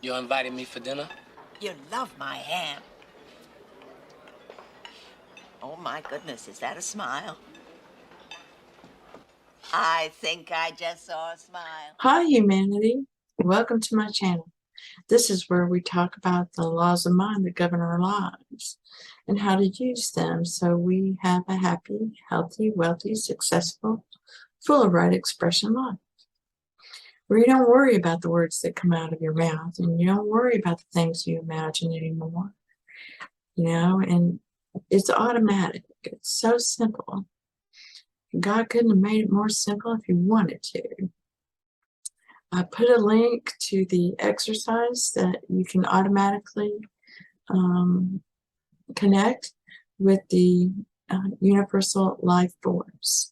You invited me for dinner? You love my ham. Oh my goodness, is that a smile? I think I just saw a smile. Hi, humanity. Welcome to my channel. This is where we talk about the laws of mind that govern our lives and how to use them so we have a happy, healthy, wealthy, successful, full of right expression life. Where you don't worry about the words that come out of your mouth and you don't worry about the things you imagine anymore. And it's automatic. It's so simple. God couldn't have made it more simple if he wanted to. I put a link to the exercise that you can automatically connect with the universal life force.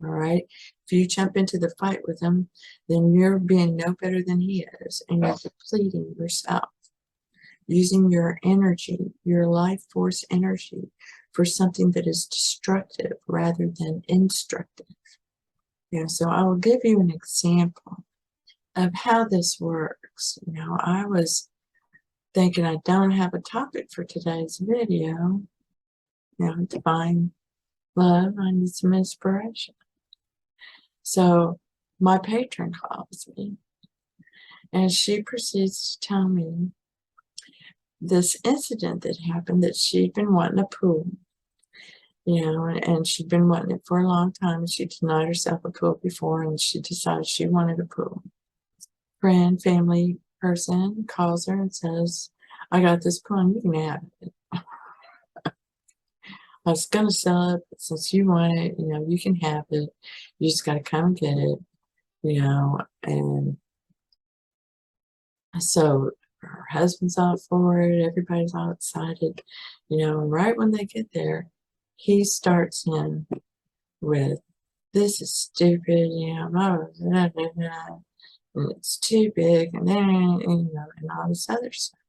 All right. If you jump into the fight with him, then you're being no better than he is, and you're depleting yourself, using your energy, your life force energy, for something that is destructive rather than instructive. So I will give you an example of how this works. I was thinking I don't have a topic for today's video. Divine love, I need some inspiration. So my patron calls me and she proceeds to tell me this incident that happened, that she'd been wanting a pool. And she'd been wanting it for a long time, and she denied herself a pool before, and she decided she wanted a pool. Friend, family person calls her and says, I got this pool and you can have it. I was going to sell it, but since you want it, you can have it. You just got to come and get it, and so her husband's out for it. Everybody's all excited, and right when they get there, he starts in with, this is stupid, blah, blah, blah, blah, blah. And it's too big, and then, and all this other stuff.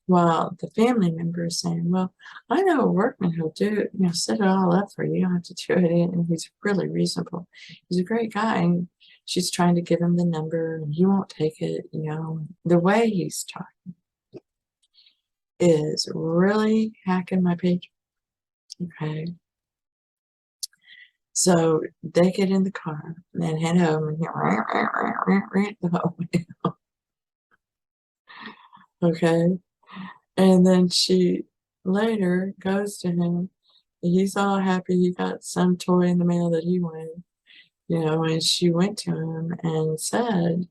While the family member is saying, well, I know a workman who'll do it, set it all up for you. You don't have to do it in. And he's really reasonable. He's a great guy. And she's trying to give him the number, and he won't take it. The way he's talking is really hacking my page. Okay. So they get in the car and head home and hear the whole way home. Okay. And then she later goes to him. He's all happy he got some toy in the mail that he wanted, and she went to him and said,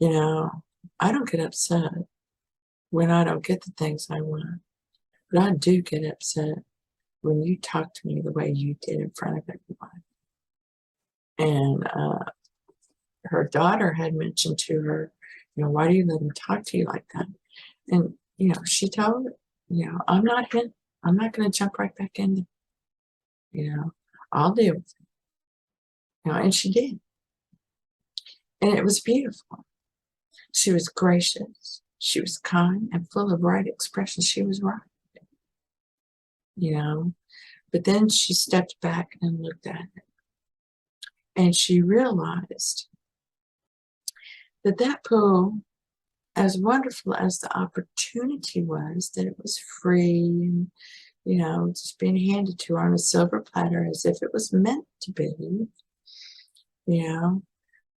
I don't get upset when I don't get the things I want, but I do get upset when you talk to me the way you did in front of everyone. And her daughter had mentioned to her, why do you let him talk to you like that? And she told her, I'm not going to jump right back in there. I'll deal with it. And she did. And it was beautiful. She was gracious. She was kind and full of right expression. She was right. But then she stepped back and looked at it. And she realized that that pool, as wonderful as the opportunity was, that it was free and, just being handed to her on a silver platter as if it was meant to be,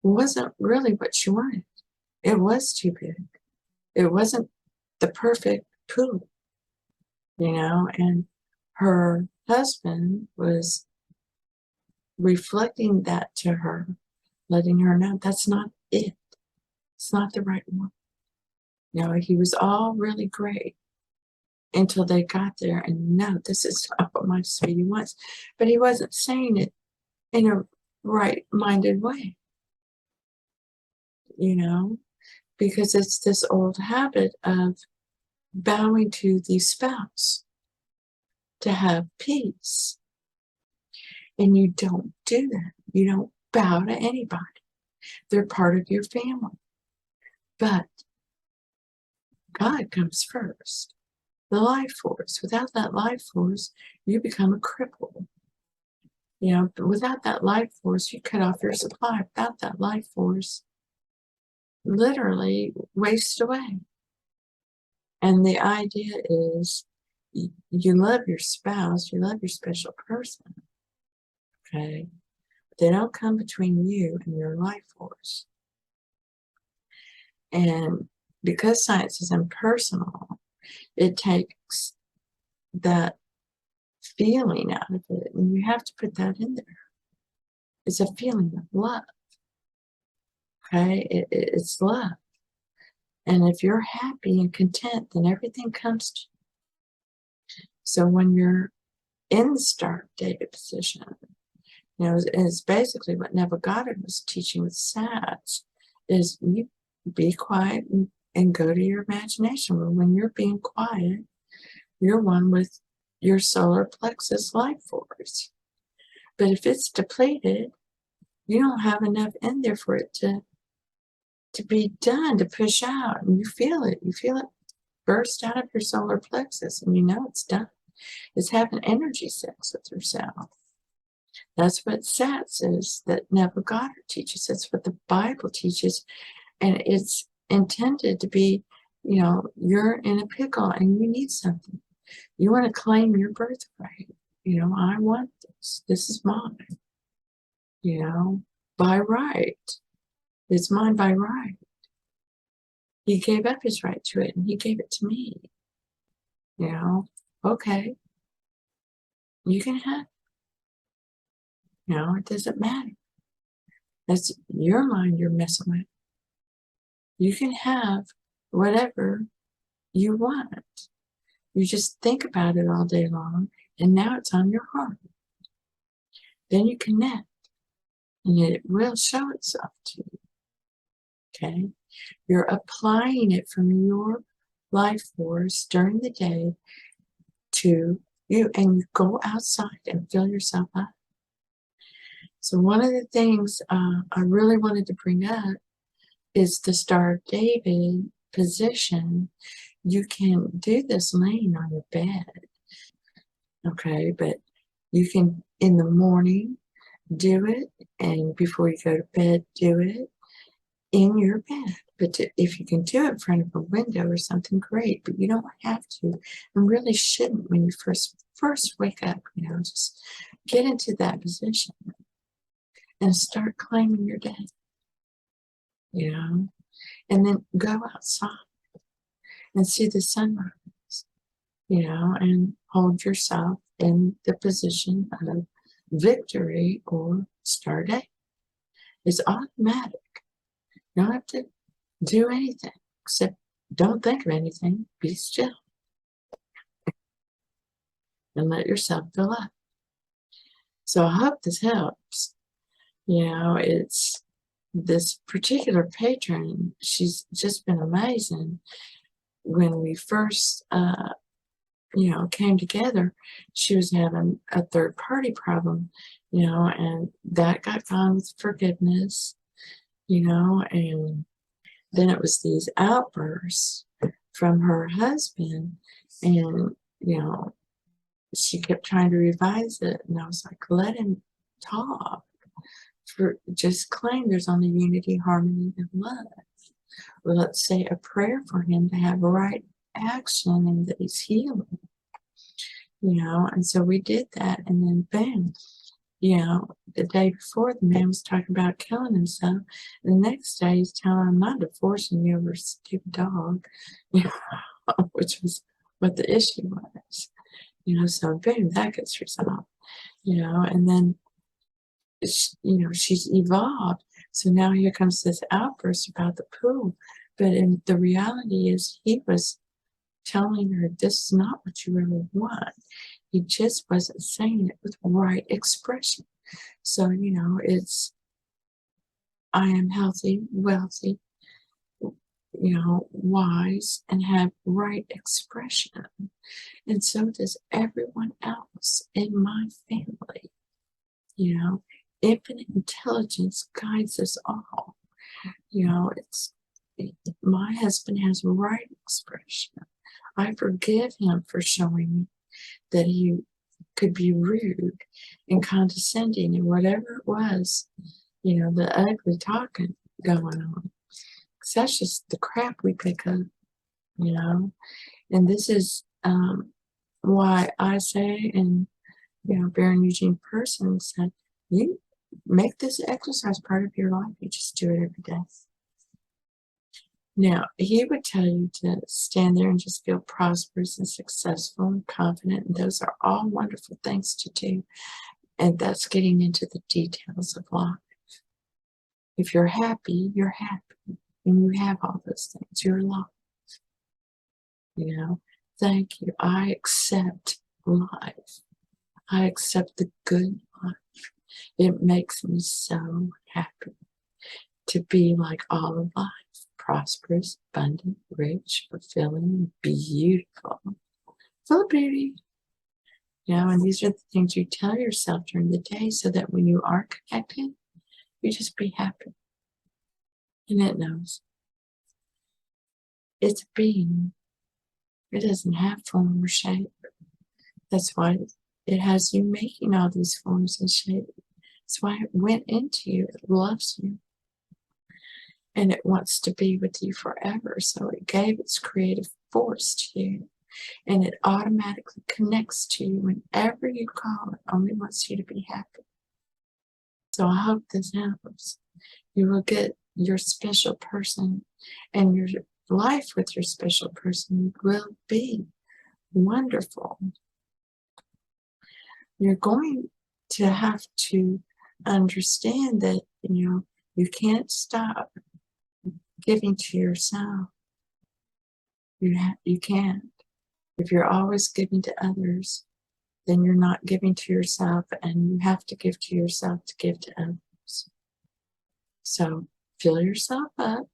wasn't really what she wanted. It was too big. It wasn't the perfect pool, and her husband was reflecting that to her, letting her know that's not it. It's not the right one. He was all really great until they got there, and no, this is not what my sweetie wants. But he wasn't saying it in a right-minded way, because it's this old habit of bowing to the spouse to have peace. And you don't do that. You don't bow to anybody. They're part of your family. But God comes first. The life force. Without that life force, you become a cripple. But without that life force, you cut off your supply. Without that life force, literally waste away. And the idea is you love your spouse, you love your special person, okay? They don't come between you and your life force. And because science is impersonal, it takes that feeling out of it, and you have to put that in there. It's a feeling of love, okay? It's love. And if you're happy and content, then everything comes to you. So when you're in the start David position, you know, is basically what Neville Goddard was teaching with SATs, is you be quiet and go to your imagination. Well, when you're being quiet, you're one with your solar plexus life force. But if it's depleted, you don't have enough in there for it to be done, to push out. And you feel it burst out of your solar plexus, and you know it's done. It's having energy sex with yourself. That's what SATs is, that Neville Goddard teaches. That's what the Bible teaches. And it's intended to be, you know, you're in a pickle and you need something. You want to claim your birthright. You know, I want this. This is mine. You know, by right. It's mine by right. He gave up his right to it and he gave it to me. You know, okay. You can have it. You know, it doesn't matter. That's your mind you're messing with. You can have whatever you want. You just think about it all day long, and now it's on your heart. Then you connect, and it will show itself to you. Okay? You're applying it from your life force during the day to you, and you go outside and fill yourself up. So one of the things I really wanted to bring up is the Star of David position. You can do this laying on your bed, okay? But you can, in the morning, do it, and before you go to bed, do it in your bed. But if you can do it in front of a window or something, great, but you don't have to, and really shouldn't when you first wake up, you know, just get into that position and start claiming your day, you know, and then go outside and see the sunrise, you know, and hold yourself in the position of victory or star day. It's automatic. You don't have to do anything except don't think of anything. Be still and let yourself fill up. So I hope this helps. You know, it's this particular patron, she's just been amazing. When we first, you know, came together, she was having a third party problem, you know, and that got gone with forgiveness, you know, and then it was these outbursts from her husband, and, you know, she kept trying to revise it, and I was like, let him talk. For just claim there's only unity, harmony, and love. Well, let's say a prayer for him to have right action and that he's healing, you know. And so we did that, and then bam, you know, the day before the man was talking about killing himself. The next day he's telling him, I'm not divorcing you over a stupid dog, you know, which was what the issue was, you know. So boom, that gets resolved, you know. And then, you know, she's evolved. So now here comes this outburst about the pool. But in the reality is he was telling her this is not what you really want. He just wasn't saying it with right expression. So, you know, it's I am healthy, wealthy, you know, wise, and have right expression. And so does everyone else in my family. You know, infinite intelligence guides us all. You know, my husband has right expression. I forgive him for showing me that he could be rude and condescending and whatever it was, you know, the ugly talking going on. that's just the crap we pick up, you know. And this is why I say, and Baron Eugene Person said, you make this exercise part of your life. You just do it every day. Now, he would tell you to stand there and just feel prosperous and successful and confident, and those are all wonderful things to do. And that's getting into the details of life. If you're happy, you're happy. And you have all those things. You're alive. Thank you. I accept life. I accept the good life. It makes me so happy to be like all of life. Prosperous, abundant, rich, fulfilling, beautiful. Full of beauty. And these are the things you tell yourself during the day so that when you are connected, you just be happy. And it knows. It's a being. It doesn't have form or shape. That's why it has you making all these forms and shapes. That's why it went into you. It loves you. And it wants to be with you forever. So it gave its creative force to you. And it automatically connects to you whenever you call. It only wants you to be happy. So I hope this helps. You will get your special person, and your life with your special person will be wonderful. You're going to have to understand that, you can't stop giving to yourself. You can't. If you're always giving to others, then you're not giving to yourself, and you have to give to yourself to give to others. So fill yourself up,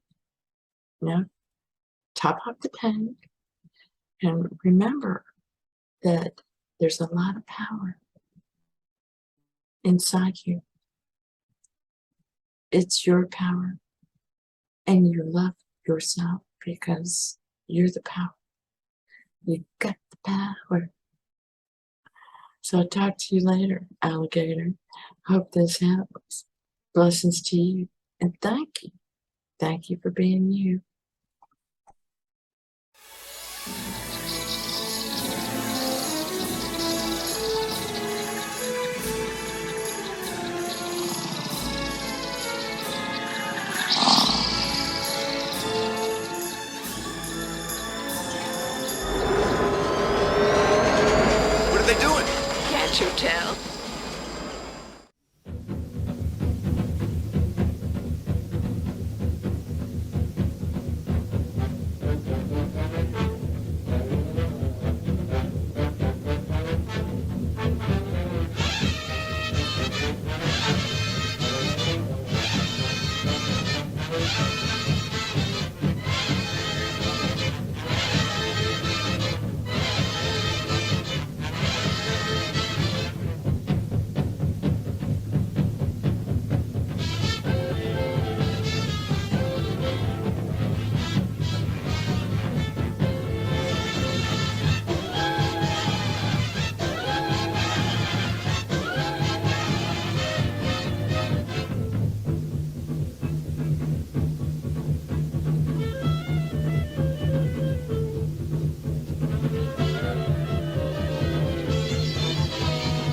top up the tank, and remember that there's a lot of power inside you. It's your power, and you love yourself because you're the power. You got the power. So I'll talk to you later, alligator. Hope this helps. Blessings to you, and thank you. Thank you for being you.